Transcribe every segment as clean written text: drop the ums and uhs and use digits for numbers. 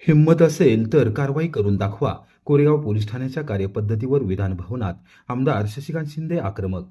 हिंमत असेल तर कारवाई करून दाखवा. कोरेगाव पोलीस ठाण्याच्या कार्यपद्धतीवर विधान भवनात आमदार शशिकांत शिंदे आक्रमक.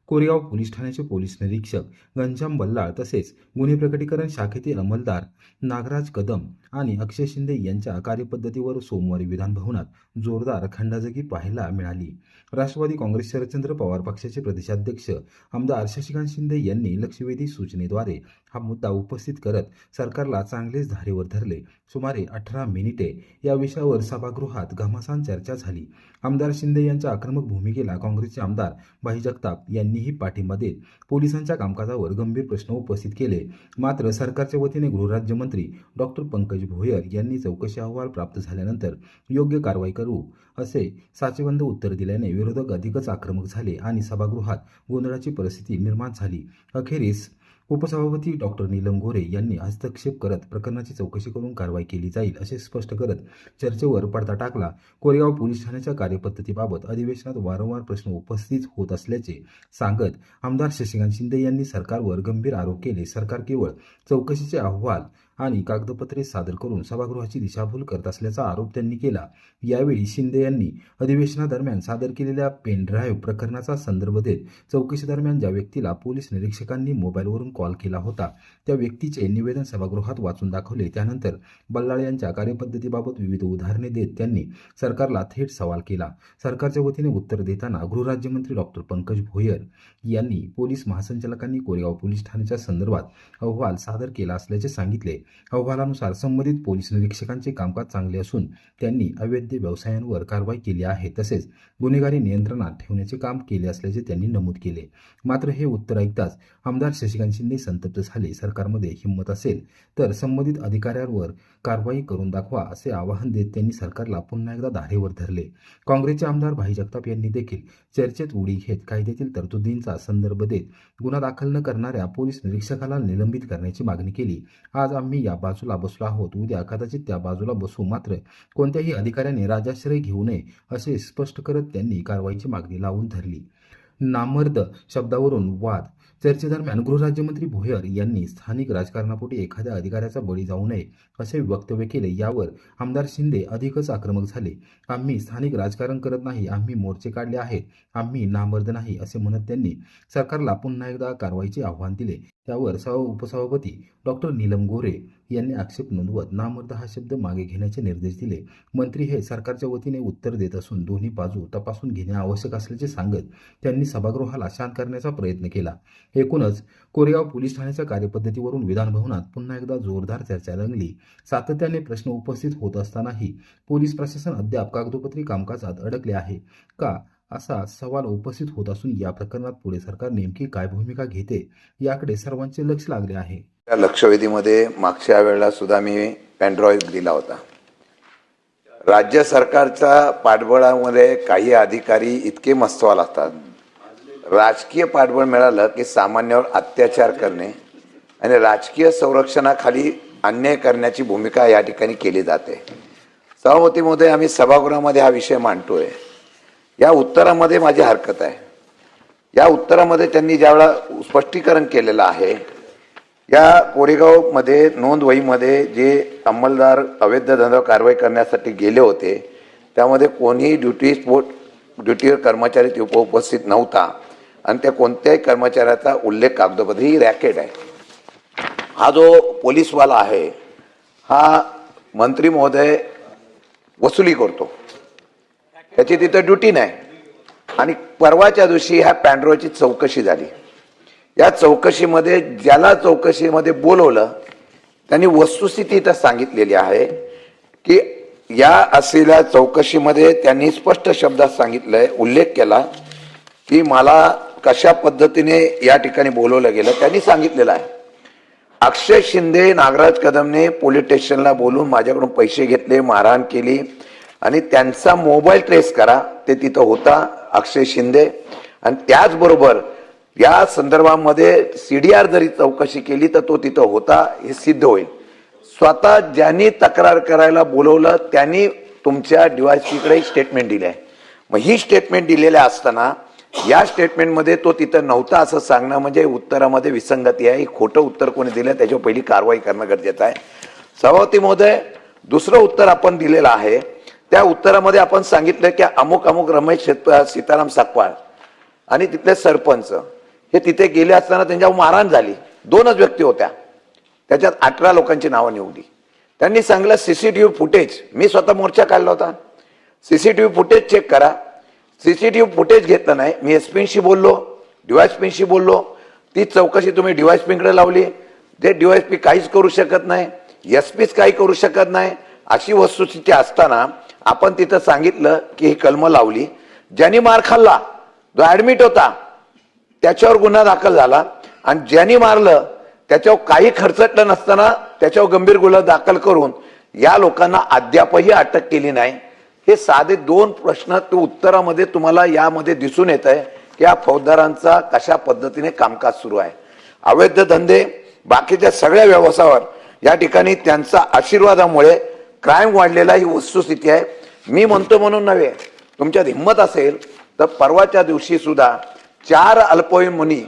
कोरेगाव पोलीस ठाण्याचे पोलीस निरीक्षक घनश्याम बल्लाळ तसेच गुन्हे प्रकटीकरण शाखेतील अंमलदार नागराज कदम आणि अक्षय शिंदे यांच्या कार्यपद्धतीवर सोमवारी विधान भवनात जोरदार खंडाजगी पाहायला मिळाली. राष्ट्रवादी काँग्रेस शरदचंद्र पवार पक्षाचे प्रदेशाध्यक्ष आमदार शशिकांत शिंदे यांनी लक्षवेधी सूचनेद्वारे हा मुद्दा उपस्थित करत सरकारला चांगलेच धारेवर धरले. सुमारे 18 मिनिटे या विषयावर सभागृहात घमासान चर्चा झाली. आमदार शिंदे यांच्या आक्रमक भूमिकेला काँग्रेसचे आमदार भाई जगताप यांनीही पाठिंबा देत पोलिसांच्या कामकाजावर गंभीर प्रश्न उपस्थित केले. मात्र सरकारच्या वतीने गृहराज्यमंत्री डॉक्टर पंकज भोयर यांनी चौकशी अहवाल प्राप्त झाल्यानंतर योग्य कारवाई करू असे साचेबंद उत्तर दिल्याने विरोधक अधिकच आक्रमक झाले आणि सभागृहात गोंधळाची परिस्थिती निर्माण झाली. अखेरीस उपसभापती डॉक्टर नीलम गोरे यांनी हस्तक्षेप करत प्रकरणाची चौकशी करून कारवाई केली जाईल असे स्पष्ट करत चर्चेवर पडदा टाकला. कोरेगाव पोलीस ठाण्याच्या कार्यपद्धतीबाबत अधिवेशनात वारंवार प्रश्न उपस्थित होत असल्याचे सांगत आमदार शशिकांत शिंदे यांनी सरकारवर गंभीर आरोप केले. सरकार केवळ चौकशीचे अहवाल आणि कागदपत्रे सादर करून सभागृहाची दिशाभूल करत असल्याचा आरोप त्यांनी केला. यावेळी शिंदे यांनी अधिवेशनादरम्यान सादर केलेल्या पेन ड्राईव्ह प्रकरणाचा संदर्भ देत चौकशीदरम्यान ज्या व्यक्तीला पोलीस निरीक्षकांनी मोबाईलवरून कॉल केला होता त्या व्यक्तीचे निवेदन सभागृहात वाचून दाखवले. त्यानंतर बल्लाळ यांच्या कार्यपद्धतीबाबत विविध उदाहरणे देत त्यांनी सरकारला थेट सवाल केला. सरकारच्या वतीने उत्तर देताना गृहराज्यमंत्री डॉक्टर पंकज भोयर यांनी पोलीस महासंचालकांनी कोरेगाव पोलीस ठाण्याच्या संदर्भात अहवाल सादर केला असल्याचे सांगितले. अहवालानुसार संबंधित पोलीस निरीक्षकांचे कामकाज चांगले असून त्यांनी अवैध व्यवसायांवर कारवाई केली आहे तसेच गुन्हेगारी नियंत्रणात ठेवण्याचे काम केले असल्याचे त्यांनी नमूद केले. मात्र हे उत्तर ऐकताच आमदार शशिकांत शिंदे संतप्त झाले. सरकारमध्ये हिंमत असेल तर संबंधित अधिकाऱ्यांवर कारवाई करून दाखवा असे आवाहन देत त्यांनी सरकारला पुन्हा एकदा धारेवर धरले. काँग्रेसचे आमदार भाई जगताप यांनी देखील चर्चेत उडी घेत कायद्यातील तरतुदींचा संदर्भ देत गुन्हा दाखल न करणाऱ्या पोलीस निरीक्षकाला निलंबित करण्याची मागणी केली. आज आम्ही या बाजूला बसलो आहोत, उद्या कदाचित त्या बाजूला बसू, मात्र कोणत्याही अधिकाऱ्याने राजाश्रय घेऊ नये असे स्पष्ट करत त्यांनी कारवाईची मागणी लावून धरली. नामर्द शब्दावरून वाद. चर्चेदरम्यान गृहराज्यमंत्री भोयर यांनी स्थानिक राजकारणापोटी एखाद्या अधिकाऱ्याचा बळी जाऊ नये असे वक्तव्य केले. यावर आमदार शिंदे अधिकच आक्रमक झाले. आम्ही स्थानिक राजकारण करत नाही, आम्ही मोर्चे काढले आहेत, आम्ही नामर्द नाही असे म्हणत त्यांनी सरकारला पुन्हा एकदा कारवाईचे आव्हान दिले. त्यावर उपसभापती डॉक्टर नीलम गोरे यांनी आक्षेप नोंदवत नामर्द हा शब्द मागे घेण्याचे निर्देश दिले. मंत्री हे सरकारच्या वतीने उत्तर देत असून दोन्ही बाजू तपासून घेणे आवश्यक असल्याचे सांगत त्यांनी सभागृहाला शांत करण्याचा प्रयत्न केला. एकूणच कोरेगाव पोलीस ठाण्याच्या कार्यपद्धतीवरून विधानभवनात पुन्हा एकदा जोरदार चर्चा रंगली. सातत्याने प्रश्न उपस्थित होत असतानाही पोलीस प्रशासन अद्याप कागदोपत्री कामकाजात अडकले आहे का असा सवाल उपस्थित होत असून या प्रकरणात पुढे सरकार नेमकी काय भूमिका घेते याकडे सर्वांचे लक्ष लागले आहे. त्या लक्षवेधीमध्ये मागच्या वेळेला सुद्धा मी पेनड्राईव्ह दिला होता. राज्य सरकारच्या पाठबळामध्ये काही अधिकारी इतके मस्तवाल असतात, राजकीय पाठबळ मिळालं की सामान्यावर अत्याचार करणे आणि राजकीय संरक्षणाखाली अन्याय करण्याची भूमिका या ठिकाणी केली जाते. सभापतीमध्ये आम्ही सभागृहामध्ये हा विषय मांडतोय. या उत्तरामध्ये माझी हरकत आहे. या उत्तरामध्ये त्यांनी ज्यावेळेला स्पष्टीकरण केलेलं आहे, या कोरेगावमध्ये नोंदवहीमध्ये जे अंमलदार अवैध धंदा कारवाई करण्यासाठी गेले होते त्यामध्ये कोणीही ड्युटीवर कर्मचारी उपस्थित नव्हता आणि त्या कोणत्याही कर्मचाऱ्याचा उल्लेख कागदपत्र ही रॅकेट आहे. हा जो पोलीसवाला आहे हा मंत्री महोदय वसुली करतो, त्याची तिथं ड्युटी नाही. आणि परवाच्या दिवशी ह्या पॅन्ड्रोची चौकशी झाली. या चौकशीमध्ये ज्याला चौकशीमध्ये बोलवलं त्यांनी वस्तुस्थिती इथं सांगितलेली आहे की या असलेल्या चौकशीमध्ये त्यांनी स्पष्ट शब्दात सांगितलंय, उल्लेख केला की मला कशा पद्धतीने या ठिकाणी बोलवलं गेलं. त्यांनी सांगितलेलं आहे अक्षय शिंदे नागराज कदमने पोलीस स्टेशनला बोलून माझ्याकडून पैसे घेतले, मारहाण केली आणि त्यांचा मोबाईल ट्रेस करा, ते तिथं होता अक्षय शिंदे. आणि त्याचबरोबर या संदर्भामध्ये CDR जरी चौकशी केली तर तो तिथं होता हे सिद्ध होईल. स्वतः ज्यांनी तक्रार करायला बोलवलं त्यांनी तुमच्या DYSPकडे स्टेटमेंट दिले आहे. मग ही स्टेटमेंट दिलेल्या असताना या स्टेटमेंटमध्ये तो तिथं नव्हता असं सांगणं म्हणजे उत्तरामध्ये विसंगती आहे. खोटं उत्तर कोणी दिलं त्याच्यावर पहिली कारवाई करणं गरजेचं आहे. सभापती महोदय, दुसरं उत्तर आपण दिलेलं आहे, त्या उत्तरामध्ये आपण सांगितलं की अमुक अमुक रमेश सीताराम साकवाळ आणि तिथले सरपंच हे तिथे गेले असताना त्यांच्यावर मारहाण झाली. 2च व्यक्ती होत्या, त्याच्यात 18 लोकांची नावं निवडली. त्यांनी सांगितलं सीसीटीव्ही फुटेज, मी स्वतः मोर्चा काढला होता, सीसीटीव्ही फुटेज चेक करा. सीसीटीव्ही फुटेज घेतलं नाही. मी एसपीशी बोललो, डीवायएसपीशी बोललो, ती चौकशी तुम्ही डीवायएसपीकडे लावली. ते डीवायएसपी काहीच करू शकत नाही, एसपीच काही करू शकत नाही. अशी वस्तुस्थिती असताना आपण तिथं सांगितलं की ही कलमं लावली. ज्यांनी मार खाल्ला, जो ऍडमिट होता, त्याच्यावर गुन्हा दाखल झाला आणि ज्यांनी मारलं त्याच्यावर काही खर्चटलं नसताना त्याच्यावर गंभीर गुन्हा दाखल करून या लोकांना अद्यापही अटक केली नाही. हे साधे 2 प्रश्न ते उत्तरामध्ये तुम्हाला यामध्ये दिसून येत आहे की या फौजदारांचा कशा पद्धतीने कामकाज सुरू आहे. अवैध धंदे, बाकीच्या सगळ्या व्यवसायावर या ठिकाणी त्यांचा आशीर्वादामुळे क्राईम वाढलेला ही वस्तुस्थिती आहे. मी म्हणतो म्हणून नव्हे, तुमच्यात हिंमत असेल तर परवाच्या दिवशी सुद्धा 4 अल्पवयीन मुली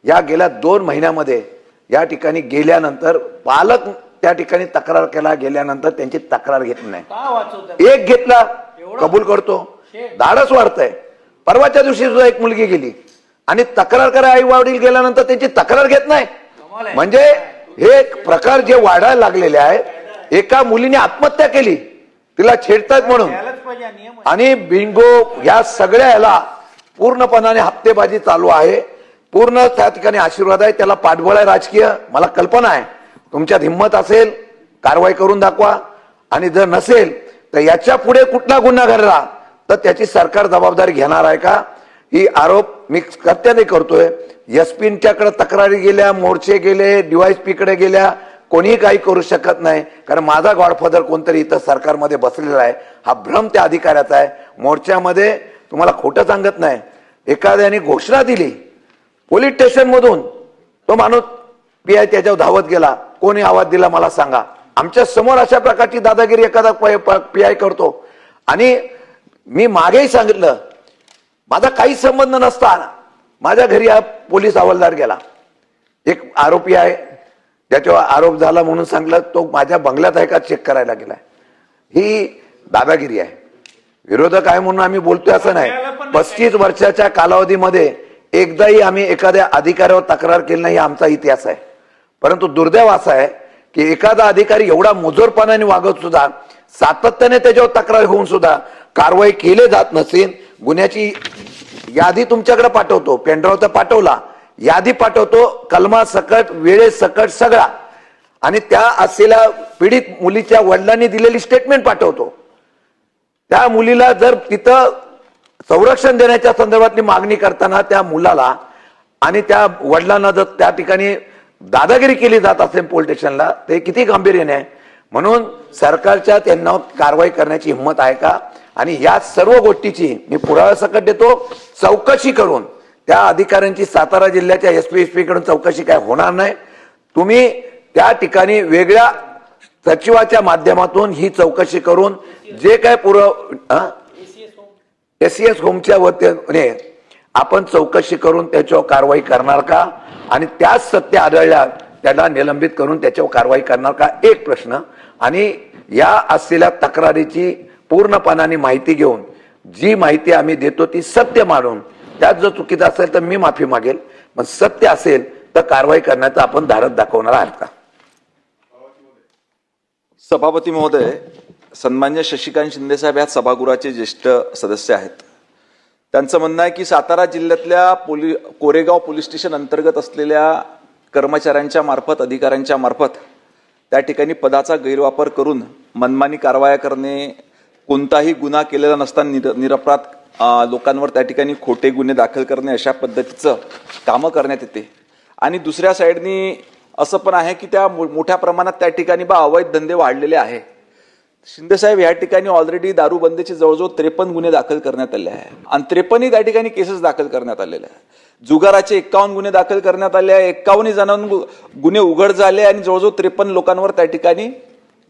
या गेल्या 2 महिन्यामध्ये या ठिकाणी गेल्यानंतर पालक त्या ठिकाणी तक्रार केला, गेल्यानंतर त्यांची तक्रार घेतली नाही. एक घेतला, कबूल करतो, धाडस वाढतंय. परवाच्या दिवशी सुद्धा एक मुलगी गेली आणि तक्रार करा आई वडील गेल्यानंतर त्यांची तक्रार घेत नाही. म्हणजे हे प्रकार जे वाढायला लागलेले आहे. एका मुलीने आत्महत्या केली, तिला छेडतायत म्हणून, आणि बिंगो या सगळ्या याला पूर्णपणाने हप्तेबाजी चालू आहे. पूर्ण त्या ठिकाणी आशीर्वाद आहे, त्याला पाठबळ आहे राजकीय. मला कल्पना आहे तुमच्यात हिंमत असेल कारवाई करून दाखवा, आणि जर नसेल तर याच्या पुढे कुठला गुन्हा घडला तर त्याची सरकार जबाबदारी घेणार आहे का, ही आरोप मी सत्याने करतोय. एसपींच्याकडे तक्रारी गेल्या, मोर्चे गेले, डीवायएसपी कडे गेल्या, कोणीही काही करू शकत नाही. कारण माझा गॉडफादर कोणतरी इथं सरकारमध्ये बसलेला आहे, हा भ्रम त्या अधिकाऱ्याचा आहे. मोर्चामध्ये तुम्हाला खोटं सांगत नाही, एखाद्याने घोषणा दिली पोलीस स्टेशन मधून, तो माणूस पीआय त्याच्यावर धावत गेला, कोणी आवाज दिला मला सांगा. आमच्या समोर अशा प्रकारची दादागिरी एखादा पीआय करतो. आणि मी मागेही सांगितलं, माझा काही संबंध नसताना माझ्या घरी हा पोलीस हवालदार गेला, एक आरोपी आहे त्याच्यावर आरोप झाला म्हणून सांगितलं, तो माझ्या बंगल्यात आहे का चेक करायला गेलाय. ही दादागिरी आहे. विरोधक आहे म्हणून आम्ही बोलतोय असं नाही. 35 वर्षाच्या कालावधीमध्ये एकदाही आम्ही एखाद्या अधिकाऱ्यावर तक्रार केली नाही, आमचा इतिहास आहे. परंतु दुर्दैव असा आहे की एखादा अधिकारी एवढा मुजोरपणाने वागत सुद्धा, सातत्याने त्याच्यावर तक्रार होऊन सुद्धा कारवाई केली जात नसेल. गुन्ह्याची यादी तुमच्याकडे पाठवतो, पेनड्राईव्ह तर पाठवला, यादी पाठवतो, कलमा सकट, वेळे सकट सगळा, आणि त्या असलेल्या पीडित मुलीच्या वडिलांनी दिलेली स्टेटमेंट पाठवतो. त्या मुलीला जर तिथं संरक्षण देण्याच्या संदर्भातली मागणी करताना त्या मुलाला आणि त्या वडिलांना जर त्या ठिकाणी दादागिरी केली जात असेल पोलीस स्टेशनला, ते किती गांभीर्याने आहे. म्हणून सरकारच्या त्यांना कारवाई करण्याची हिंमत आहे का, आणि या सर्व गोष्टीची मी पुराव्यासकट देतो, चौकशी करून त्या अधिकाऱ्यांची सातारा जिल्ह्याच्या एसपी कडून चौकशी काय होणार नाही. तुम्ही त्या ठिकाणी वेगळ्या सचिवाच्या माध्यमातून ही चौकशी करून जे काय एसीएस होमच्या वतीने आपण चौकशी करून त्याच्यावर कारवाई करणार का, आणि त्याच सत्य आढळल्या त्याला निलंबित करून त्याच्यावर कारवाई करणार का, एक प्रश्न. आणि या असलेल्या तक्रारीची पूर्णपणाने माहिती घेऊन जी माहिती आम्ही देतो ती सत्य मानून, त्यात जर चुकीचं असेल तर मी माफी मागेल, पण सत्य असेल तर कारवाई करण्याचं आपण धाडस दाखवणार आहात का. सभापती महोदय, सन्मान्य शशिकांत शिंदे साहेब या सभागृहाचे ज्येष्ठ सदस्य आहेत. त्यांचं म्हणणं आहे की सातारा जिल्ह्यातल्या कोरेगाव पोलीस स्टेशन अंतर्गत असलेल्या कर्मचाऱ्यांच्या मार्फत, अधिकाऱ्यांच्या मार्फत त्या ठिकाणी पदाचा गैरवापर करून मनमानी कारवाया करणे, कोणताही गुन्हा केलेला नसताना निरपराध लोकांवर त्या ठिकाणी खोटे गुन्हे दाखल करणे, अशा पद्धतीचं कामं करण्यात येते. आणि दुसऱ्या साईडनी असं पण आहे की त्या मोठ्या प्रमाणात त्या ठिकाणी अवैध धंदे वाढलेले आहे. शिंदे साहेब, या ठिकाणी ऑलरेडी दारूबंदीचे जवळजवळ 53 गुन्हे दाखल करण्यात आले आहे आणि 53 त्या ठिकाणी केसेस दाखल करण्यात आलेले आहे. जुगाराचे 51 गुन्हे दाखल करण्यात आले आहे, 51 जणांना गुन्हे उघड झाले आणि जवळजवळ 53 लोकांवर त्या ठिकाणी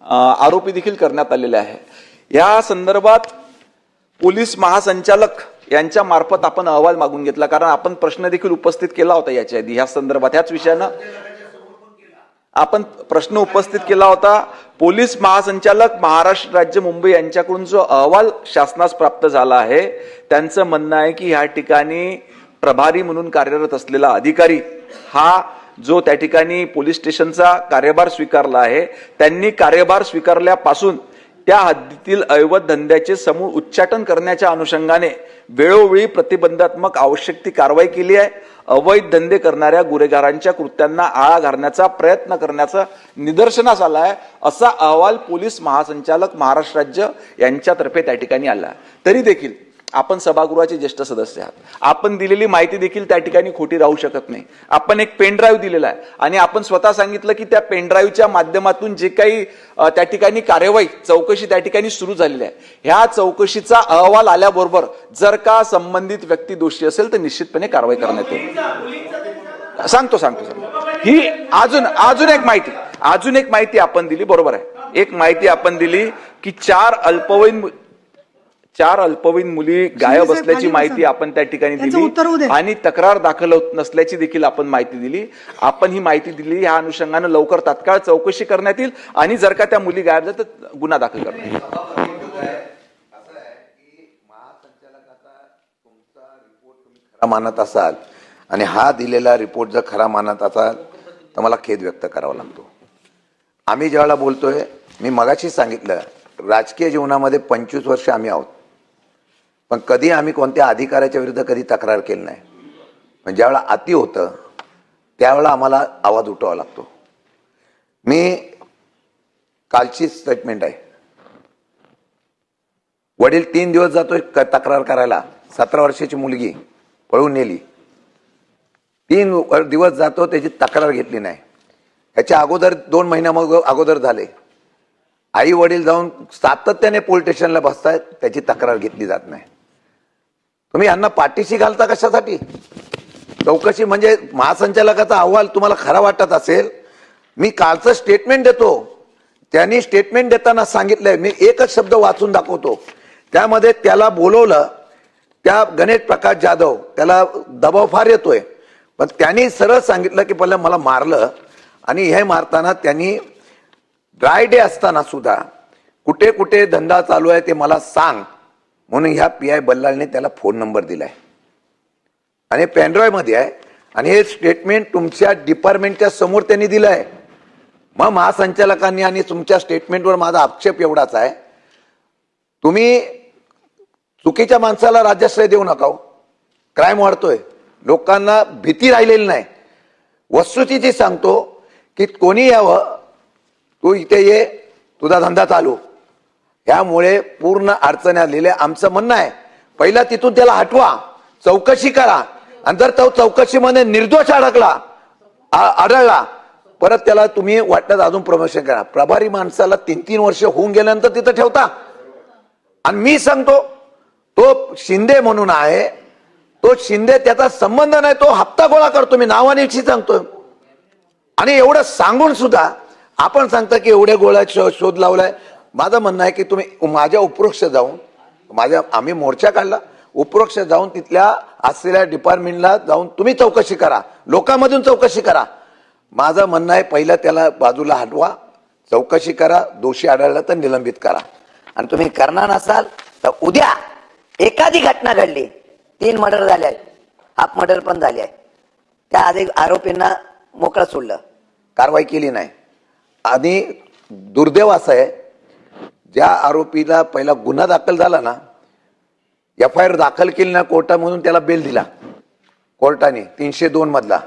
आरोपी देखील करण्यात आलेले आहे. या संदर्भात पोलीस महासंचालक यांच्या मार्फत आपण अहवाल मागून घेतला, कारण आपण प्रश्न देखील उपस्थित केला होता याच्या आधी या संदर्भात, ह्याच विषयानं. आपण प्रश्न उपस्थित केला होता. पोलीस महासंचालक महाराष्ट्र राज्य मुंबई यांच्याकडून जो अहवाल शासनास प्राप्त झाला आहे त्यांचं म्हणणं आहे की या ठिकाणी प्रभारी म्हणून कार्यरत असलेला अधिकारी हा जो त्या ठिकाणी पोलीस स्टेशनचा कार्यभार स्वीकारला आहे त्यांनी कार्यभार स्वीकारल्यापासून त्या हद्दीतील अवैध धंद्याचे समूळ उच्चाटन करण्याच्या अनुषंगाने वेळोवेळी प्रतिबंधात्मक आवश्यक ती कारवाई केली आहे. अवैध धंदे करणाऱ्या गुन्हेगारांच्या कृत्यांना आळा घालण्याचा प्रयत्न करण्याचा निदर्शनास आला आहे असा अहवाल पोलीस महासंचालक महाराष्ट्र राज्य यांच्यातर्फे त्या ठिकाणी आला. तरी देखील आपण सभागृहाचे ज्येष्ठ सदस्य आहात. आपण दिलेली माहिती देखील त्या ठिकाणी खोटी राहू शकत नाही. आपण एक पेन ड्राईव्ह दिलेला आहे आणि आपण स्वतः सांगितलं की त्या पेन ड्राईव्हच्या माध्यमातून जे काही त्या ठिकाणी कार्यवाही चौकशी त्या ठिकाणी सुरू झालेली आहे. ह्या चौकशीचा अहवाल आल्याबरोबर जर का संबंधित व्यक्ती दोषी असेल तर निश्चितपणे कारवाई करण्यात येईल. सांगतो ही अजून एक माहिती आपण दिली. बरोबर आहे. एक माहिती आपण दिली की चार अल्पवयीन मुली गायब असल्याची माहिती आपण त्या ठिकाणी दिली आणि तक्रार दाखल होत नसल्याची देखील आपण माहिती दिली. आपण ही माहिती दिली. या अनुषंगाने लवकर तात्काळ चौकशी करण्यात येईल आणि जर का त्या मुली गायब झाल्या तर गुन्हा दाखल करण्यात येईल. खरा मानत असाल आणि हा दिलेला रिपोर्ट जर खरा मानत असाल तर मला खेद व्यक्त करावा लागतो. आम्ही ज्यावेळेला बोलतोय, मी मगाशी सांगितलं, राजकीय जीवनामध्ये 25 वर्ष आम्ही आहोत, पण कधी आम्ही कोणत्या अधिकाऱ्याच्या विरुद्ध कधी तक्रार केली नाही. पण ज्यावेळेला अति होतं त्यावेळेला आम्हाला आवाज उठवावा लागतो. मी कालची स्टेटमेंट आहे. वडील 3 दिवस जातोय तक्रार करायला, 17 वर्षाची मुलगी पळून नेली. 3 दिवस जातो, त्याची तक्रार घेतली नाही. याच्या अगोदर 2 महिन्या अगोदर झाले. आई वडील जाऊन सातत्याने पोलीस स्टेशनला बसतायत, त्याची तक्रार घेतली जात नाही. तुम्ही यांना पाठीशी घालता कशासाठी? चौकशी म्हणजे महासंचालकाचा अहवाल तुम्हाला खरा वाटत असेल, मी कालचं स्टेटमेंट देतो. त्यांनी स्टेटमेंट देताना सांगितलंय, मी एकच शब्द वाचून दाखवतो. त्यामध्ये त्याला बोलवलं, त्या गणेश प्रकाश जाधव, त्याला दबाव फार येतोय, पण त्यांनी सरळ सांगितलं की पहिलं मला मारलं आणि हे मारताना त्यांनी ड्राय डे असताना सुद्धा कुठे कुठे धंदा चालू आहे ते मला सांग म्हणून ह्या PI बल्लाळने त्याला फोन नंबर दिलाय आणि पेनड्राईव्ह मध्ये आहे. आणि हे स्टेटमेंट तुमच्या डिपार्टमेंटच्या समोर त्यांनी दिलंय. मग महासंचालकांनी आणि तुमच्या स्टेटमेंटवर माझा आक्षेप एवढाच आहे, तुम्ही चुकीच्या माणसाला राज्याश्रय देऊ नका. क्राईम वाढतोय, लोकांना भीती राहिलेली नाही. वस्तुस्थिती सांगतो की कोणी यावं, तू इथे ये, तुझा धंदा चालू. यामुळे पूर्ण अडचणी आलेल्या. आमचं म्हणणं आहे, पहिला तिथून त्याला हटवा, चौकशी करा, आणि जर तो चौकशीमध्ये निर्दोष आढळला परत त्याला तुम्ही वाटत अजून प्रमोशन करा. प्रभारी माणसाला 3-3 वर्ष होऊन गेल्यानंतर तिथं ठेवता. आणि मी सांगतो, तो शिंदे म्हणून आहे, तो शिंदे, त्याचा संबंध नाही, तो हप्ता गोळा करतो. मी नावाने सांगतोय. आणि एवढं सांगून सुद्धा आपण सांगता की एवढ्या गोळ्या शोध लावलाय. माझं म्हणणं आहे की तुम्ही माझ्या उपरोक्ष जाऊन, आम्ही मोर्चा काढला, उपरोक्ष जाऊन तिथल्या असलेल्या डिपार्टमेंटला जाऊन तुम्ही चौकशी करा, लोकांमधून चौकशी करा. माझं म्हणणं आहे, पहिलं त्याला बाजूला हटवा, चौकशी करा, दोषी आढळला तर निलंबित करा. आणि तुम्ही करणार नसाल तर उद्या एखादी घटना घडली, 3 मर्डर झाले आहेत, हाफ मर्डर पण झाले आहे, त्या आधी आरोपींना मोकळं सोडलं, कारवाई केली नाही. आणि दुर्दैव असं आहे, ज्या आरोपीला पहिला गुन्हा दाखल झाला ना, FIR दाखल केली ना कोर्टामधून, त्याला बेल दिला कोर्टाने 302 मधला.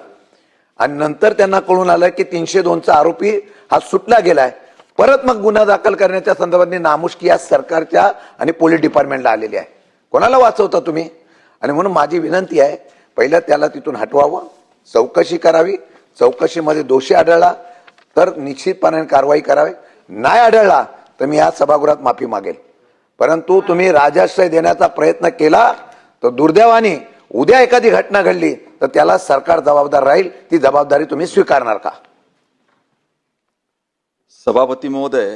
आणि नंतर त्यांना कळून आलं की 302चा आरोपी हा सुटला गेलाय. परत मग गुन्हा दाखल करण्याच्या संदर्भात नामुष्की या सरकारच्या आणि पोलीस डिपार्टमेंटला आलेली आहे. कोणाला वाचवता तुम्ही? आणि म्हणून माझी विनंती आहे, पहिलं त्याला तिथून हटवावं, चौकशी करावी, चौकशीमध्ये दोषी आढळला तर निश्चितपणे कारवाई करावी, नाही आढळला तर मी या सभागृहात माफी मागेल. परंतु तुम्ही राजाश्रय देण्याचा प्रयत्न केला तर दुर्दैवाने उद्या एखादी घटना घडली तर त्याला सरकार जबाबदार राहील. ती जबाबदारी तुम्ही स्वीकारणार का? सभापती महोदय,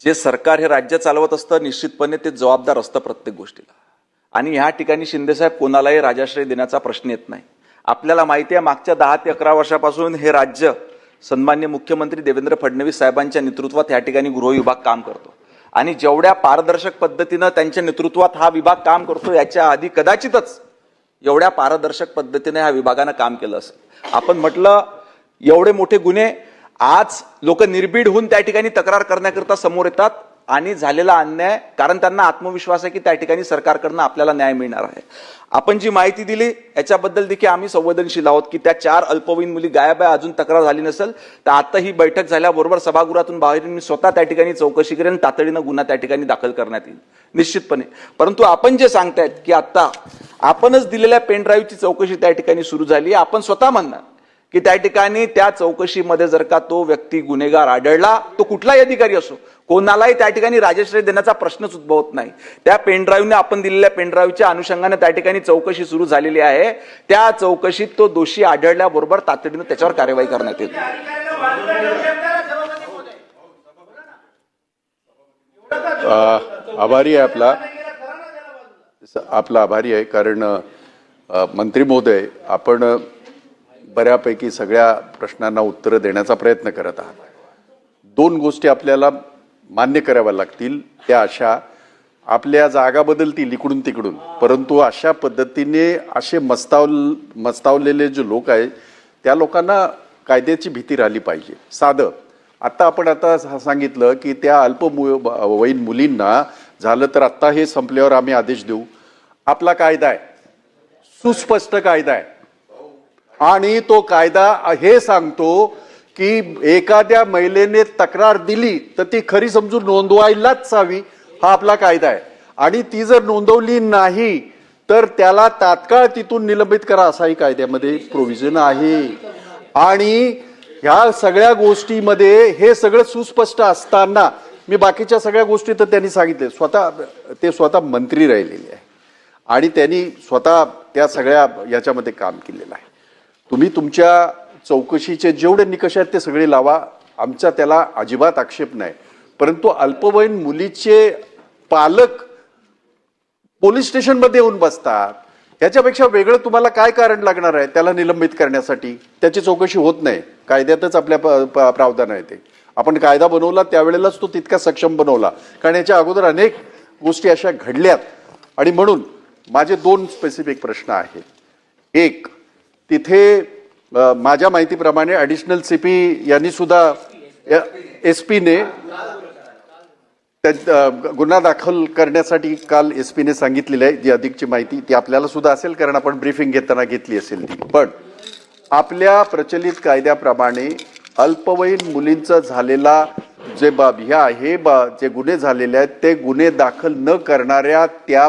जे सरकार हे राज्य चालवत असतं निश्चितपणे ते जबाबदार असतं प्रत्येक गोष्टीला. आणि ह्या ठिकाणी शिंदेसाहेब कोणालाही राजाश्रय देण्याचा प्रश्न येत नाही. आपल्याला माहिती आहे, मागच्या 10 ते 11 वर्षापासून हे राज्य सन्मान्य मुख्यमंत्री देवेंद्र फडणवीस साहेबांच्या नेतृत्वात या ठिकाणी गृह विभाग काम करतो आणि जेवढ्या पारदर्शक पद्धतीनं त्यांच्या नेतृत्वात हा विभाग काम करतो याच्या आधी कदाचितच एवढ्या पारदर्शक पद्धतीने ह्या विभागानं काम केलं असेल. आपण म्हटलं एवढे मोठे गुन्हे आज लोक निर्भीड होऊन त्या ठिकाणी तक्रार करण्याकरता समोर येतात आणि झालेला अन्याय, कारण त्यांना आत्मविश्वास आहे की त्या ठिकाणी सरकारकडनं आपल्याला न्याय मिळणार आहे. आपण जी माहिती दिली याच्याबद्दल देखील आम्ही संवेदनशील आहोत की त्या 4 अल्पवयीन मुली गायब आहे, अजून तक्रार झाली नसेल तर आता ही बैठक झाल्याबरोबर सभागृहातून बाहेर मी स्वतः त्या ठिकाणी चौकशी करेन, तातडीनं गुन्हा त्या ठिकाणी दाखल करण्यात येईल निश्चितपणे. परंतु आपण जे सांगतायत की आता आपणच दिलेल्या पेन ड्राईव्हची चौकशी त्या ठिकाणी सुरू झाली, आपण स्वतः म्हणणार की त्या ठिकाणी त्या चौकशीमध्ये जर का तो व्यक्ती गुन्हेगार आढळला, तो कुठलाही अधिकारी असो, कोणालाही त्या ठिकाणी राजश्रय देण्याचा प्रश्नच उद्भवत नाही. त्या पेनड्राईव्हने आपण दिलेल्या पेनड्राईव्हच्या अनुषंगाने त्या ठिकाणी चौकशी सुरू झालेली आहे. त्या चौकशीत तो दोषी आढळल्याबरोबर तातडीनं त्याच्यावर कार्यवाही करण्यात येईल. आभारी आहे आपला आभारी आहे, कारण मंत्री महोदय आपण बऱ्यापैकी सगळ्या प्रश्नांना उत्तरं देण्याचा प्रयत्न करत आहात. 2 गोष्टी आपल्याला मान्य कराव्या लागतील. त्या अशा, आपल्या जागा बदलतील इकडून तिकडून, परंतु अशा पद्धतीने असे मस्तावलेले जे लोक आहेत त्या लोकांना कायद्याची भीती राहिली पाहिजे. साधं आता सांगितलं की त्या अल्पवयीन मुलींना झालं तर आता हे संपल्यावर आम्ही आदेश देऊ. आपला कायदा आहे, सुस्पष्ट कायदा आहे, आणि तो कायदा हे सांगतो की एखाद्या महिलेने तक्रार दिली तर ती खरी समजून नोंदवायलाच हवी. हा आपला कायदा आहे, आणि ती जर नोंदवली नाही तर त्याला तात्काळ तिथून निलंबित करा, असाही कायद्यामध्ये प्रोव्हिजन आहे. आणि ह्या सगळ्या गोष्टीमध्ये हे सगळं सुस्पष्ट असताना मी बाकीच्या सगळ्या गोष्टी तर त्यांनी सांगितले. ते स्वतः मंत्री राहिलेले आहे आणि त्यांनी स्वतः त्या सगळ्या याच्यामध्ये काम केलेलं आहे. तुम्ही तुमच्या चौकशीचे जेवढे निकष आहेत ते सगळे लावा, आमचा त्याला अजिबात आक्षेप नाही. परंतु अल्पवयीन मुलीचे पालक पोलीस स्टेशनमध्ये येऊन बसतात, ह्याच्यापेक्षा वेगळं तुम्हाला काय कारण लागणार आहे त्याला निलंबित करण्यासाठी? त्याची चौकशी होत नाही, कायद्यातच आपल्या प्रावधान आहे ते. आपण कायदा बनवला त्यावेळेलाच तो तितका सक्षम बनवला, कारण याच्या अगोदर अनेक गोष्टी अशा घडल्यात. आणि म्हणून माझे 2 स्पेसिफिक प्रश्न आहेत. एक, तिथे माझ्या माहितीप्रमाणे ॲडिशनल CP यांनी सुद्धा SP-ने गुन्हा दाखल करण्यासाठी काल SP-ने सांगितलेलं आहे. जी अधिकची माहिती ती आपल्याला सुद्धा असेल, कारण आपण ब्रीफिंग घेताना घेतली असेल ती. पण आपल्या प्रचलित कायद्याप्रमाणे अल्पवयीन मुलींचा झालेला जे जे गुन्हे झालेले आहेत ते गुन्हे दाखल न करणाऱ्या त्या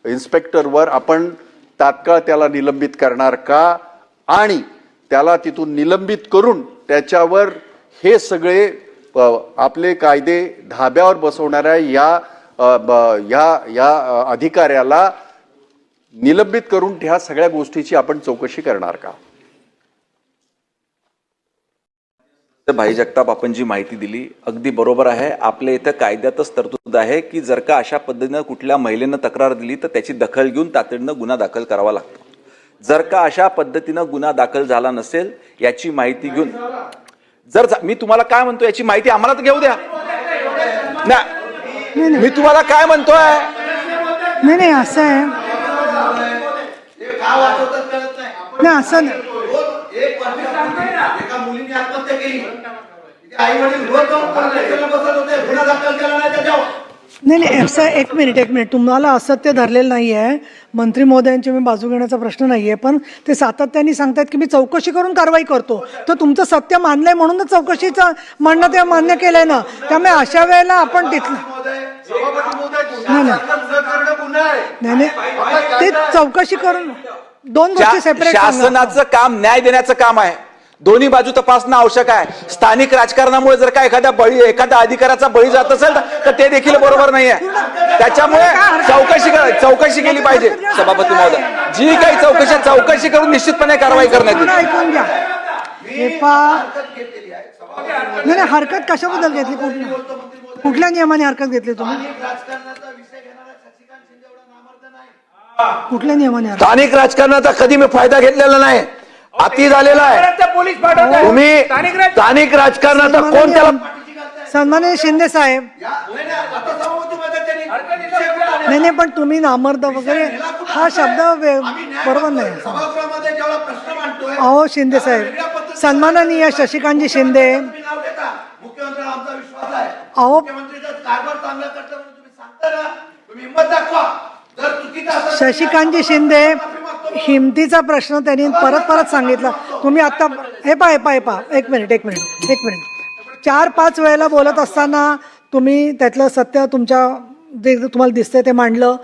इन्स्पेक्टरवर आपण तात्काळ त्याला निलंबित करणार का? आणि त्याला तिथून निलंबित करून त्याच्यावर हे सगळे आपले कायदे धाब्यावर बसवणाऱ्या या अधिकाऱ्याला निलंबित करून ह्या सगळ्या गोष्टीची आपण चौकशी करणार का? भाई जगताप, आपण जी माहिती दिली अगदी बरोबर आहे. आपल्या इथं कायद्यातच तरतूद आहे की जर का अशा पद्धतीनं कुठल्या महिलेनं तक्रार दिली तर त्याची दखल घेऊन तातडीनं गुन्हा दाखल करावा लागतो. जर का अशा पद्धतीनं गुन्हा दाखल झाला नसेल याची माहिती घेऊन, मी तुम्हाला काय म्हणतो याची माहिती आम्हाला तर घेऊ द्या ना. मी तुम्हाला काय म्हणतोय, नाही असं आहे, नाही असं नाही. एका मुलीने आत्महत्या केली, आई वडील रोज बसत होते, गुन्हा दाखल केला नाही त्याच्यावर. नाही असं, एक मिनिट, तुम्हाला असत्य धरलेलं नाही आहे. मंत्री महोदयांची मी बाजू घेण्याचा प्रश्न नाहीये, पण ते सातत्याने सांगतात की मी चौकशी करून कारवाई करतो. तर तुमचं सत्य मानलंय म्हणूनच चौकशीचं म्हणणं ते मान्य केलंय ना. त्यामुळे अशा वेळेला आपण तिथलं नाही ते चौकशी करून 2 गोष्टी सेपरेट. शासनाचं काम न्याय देण्याचं काम आहे, दोन्ही बाजू तपासणं आवश्यक आहे. स्थानिक राजकारणामुळे जर का एखाद्या अधिकाराचा बळी जात असेल तर ते देखील बरोबर नाहीये. त्याच्यामुळे चौकशी केली पाहिजे. सभापती महोदय, जी काही चौकशी करून निश्चितपणे कारवाई करण्यात येईल. ऐकून घ्या, नाही हरकत कशाबद्दल घेतली, कुठल्या नियमाने हरकत घेतली तुम्ही? कुठल्या नियमाने? स्थानिक राजकारणाचा कधी मी फायदा घेतलेला नाही. अति झालेला आहे. पोलीस पाठवतात. तुम्ही स्थानिक राजकारणाचा कोण त्याला सन्माननीय शिंदे साहेब, नाही पण तुम्ही नामर्द वगैरे हा शब्द बरोबर नाही. सभागृहामध्ये जेव्हा प्रश्न मांडतोय अहो शिंदे साहेब, सन्माननीय शशिकांतजी शिंदे, तुम्ही नाव देता. मुख्यमंत्र्यांना आमचा विश्वास आहे. अहो मुख्यमंत्रीचा कारभार चांगला करता म्हणून तुम्ही सांगता ना, तुम्ही हिंमत दाखवा. जर चुकीचं असेल तर शशिकांतजी शिंदे, हिमतीचा प्रश्न त्यांनी परत सांगितला. तुम्ही आता हे पहा एक मिनिट 4-5 वेळेला बोलत असताना तुम्ही त्यातलं सत्य तुमच्या जे तुम्हाला दिसतंय ते मांडलं.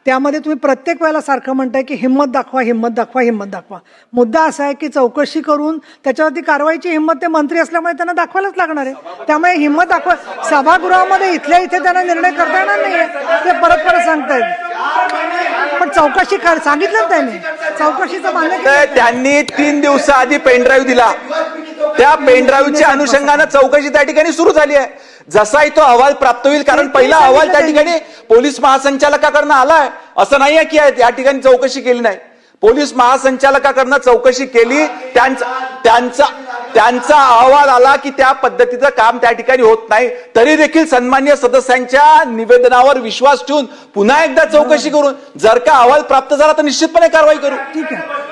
त्यामध्ये तुम्ही प्रत्येक वेळेला सारखं म्हणताय की हिंमत दाखवा. मुद्दा असा आहे की चौकशी करून त्याच्यावरती कारवाईची हिंमत ते मंत्री असल्यामुळे त्यांना दाखवायलाच लागणार आहे. त्यामुळे हिंमत दाखवा. सभागृहामध्ये इथल्या इथे त्यांना निर्णय करता येणार नाही, ते परत सांगतायत. पण चौकशी सांगितलं ना त्यांनी, चौकशीचं मान्य केलं. त्यांनी 3 दिवसाआधी पेनड्राईव्ह दिला. त्या पेनड्राईव्हच्या अनुषंगानं चौकशी त्या ठिकाणी सुरू झाली आहे. जसाही तो अहवाल प्राप्त होईल, कारण पहिला अहवाल त्या ठिकाणी पोलीस महासंचालकाकडनं आलाय. असं नाहीये की या ठिकाणी चौकशी केली नाही. पोलीस महासंचालकाकडनं चौकशी केली. त्यांचा अहवाल आला की त्या पद्धतीचं काम त्या ठिकाणी होत नाही. तरी देखील सन्माननीय सदस्यांच्या निवेदनावर विश्वास ठेवून पुन्हा एकदा चौकशी करून जर का अहवाल प्राप्त झाला तर निश्चितपणे कारवाई करू. ठीक आहे.